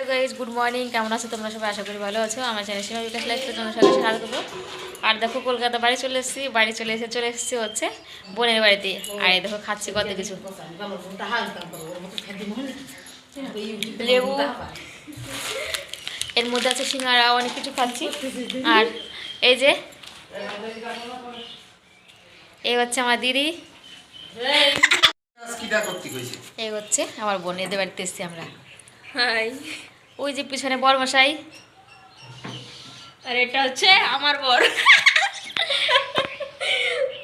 Guys good morning, কেমন আছো তোমরা সবাই? আশা করি ভালো আছো। আমার চ্যানেল সীমা বিকাশ লাইফে তোমরা সবাই স্বাগত করবো। আর দেখো কলকাতা বাড়ি চলে এসেছি হচ্ছে বোনের বাড়িতে। আর এই দেখো খাচ্ছি কত কিছু, লেবু, এর মধ্যে আছে সিঙ্গারা, অনেক কিছু খাচ্ছি। আর এই যে এই হচ্ছে আমার দিদি, এই হচ্ছে আমার বোন। এদের বাড়িতে এসেছি আমরা। হাই, ওই যে পিছনে বড় মশাই, আর এটা হচ্ছে আমার বর।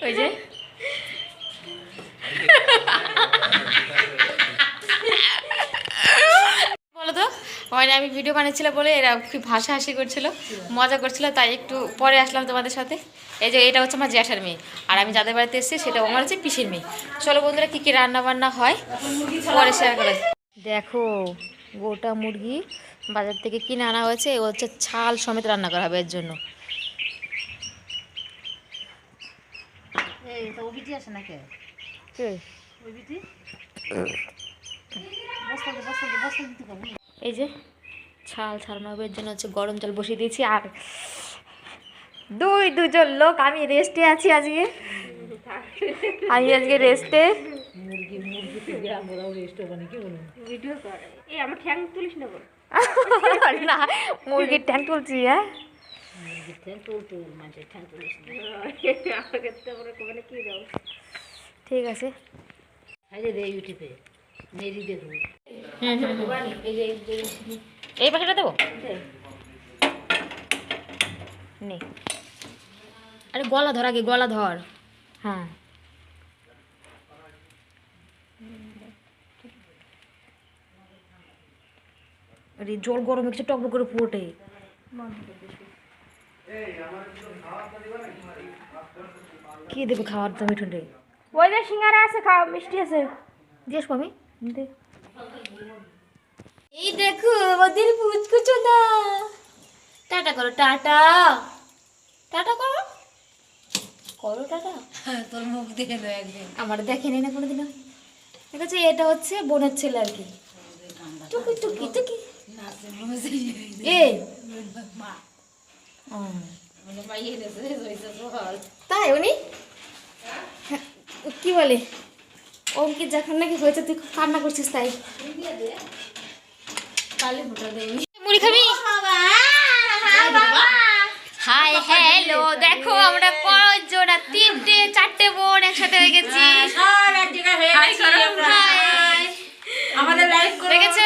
ওই যে বলো তো, মানে আমি ভিডিও বানিয়েছিলাম বলে এরা খুব হাসাহাসি করছিল, মজা করছিল, তাই একটু পরে আসলাম তোমাদের সাথে। এই যে এটা হচ্ছে আমার জ্যাঠার মেয়ে, আর আমি যাদের বাড়িতে এসেছি সেটা আমার হচ্ছে পিসির মেয়ে। চলো বন্ধুরা, কী কী রান্না বান্না হয় পরে শেয়ার করে। দেখো গোটা মুরগি বাজার থেকে কিনে আনা হয়েছে, ও হচ্ছে ছাল সমেত রান্না করা হবে এর জন্য। এই যে ছাল ছাড়ানো হবে এর জন্য হচ্ছে গরম জল বসিয়ে দিয়েছি। আর দুজন লোক, আমি রেস্টে আছি আজকে, রেস্টে। না, মুরগির ঠ্যাং তুলছি। হ্যাঁ, ঠিক আছে। এই পাখিটা দেবো নে। আরে গলা ধর আগে, গলা ধর। হ্যাঁ, আরে জল গরম একটু টক করে ফুটে। কি দেবে খাওয়ার তো মিঠুন রে? ওই যে সিঙ্গারা আছে, খাও, মিষ্টি আছে। দিয়েস আমি দে। এই দেখো আমাদের পুচকুচো না, টাটা করো, টাটা টাটা করো, করো টাটা। তোর মুখ দেখে দাও একদিন। আমার দেখেনি না কোনোদিনও। ঠিক আছে, এটা হচ্ছে বোনের ছেলে আর কি। টুকি টুকি টুকি এই তাই উনি কি বলে, অঙ্কিত যখন নাকি হয়েছে তুই খুব কান্না করছিস, তাই মুড়ি খাবি? হাই হ্যালো, দেখো আমরা কজন, তিনটে চারটে বোন একসাথে হয়ে গেছি। দেখেছো,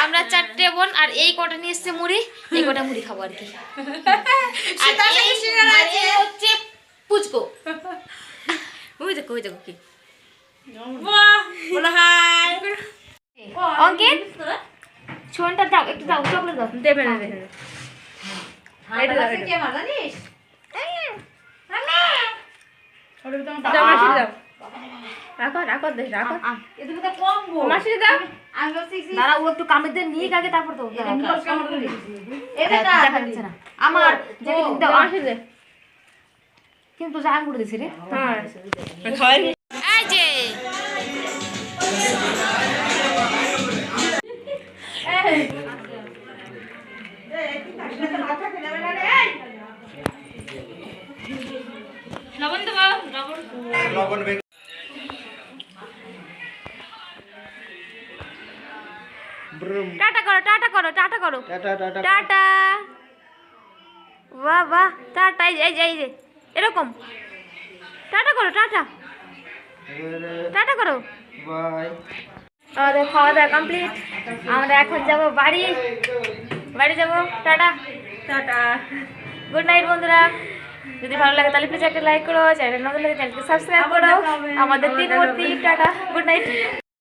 আমরা চারটে বোন, আর এই কটা নিয়ে এসছে মুড়ি, এই কটা মুড়ি খাবো আর কি। হচ্ছে পুচকো, ওই দেখো কি অঙ্কিত, ছোনটা দাও, একটু দাও, চকলেট দাও। দেবে না, দাঁড়া, ও একটু কামের দিয়ে নিয়ে আগে, তারপর তো দেখা যাচ্ছে না আমার। কিন্তু জান করে দিছি রে। এই যে লবণ দেবো, লবণ। টাটা করো, টাটা করো, টাটা করো, টাটা। বাহ বাহ, টাটা। এই যে এরকম টাটা করো, টাটা টাটা করো, বাই। আমাদের খাওয়া দাওয়া কমপ্লিট, আমরা এখন যাব বাড়ি যাব। টাটা টাটা, গুড নাইট বন্ধুরা। যদি ভালো লাগে তাহলে প্লিজ একটা লাইক করো, চ্যানেল নতুন লাগে চ্যানেলকে সাবস্ক্রাইব করো। আমাদের তিন মূর্তি, টাটা, গুড নাইট।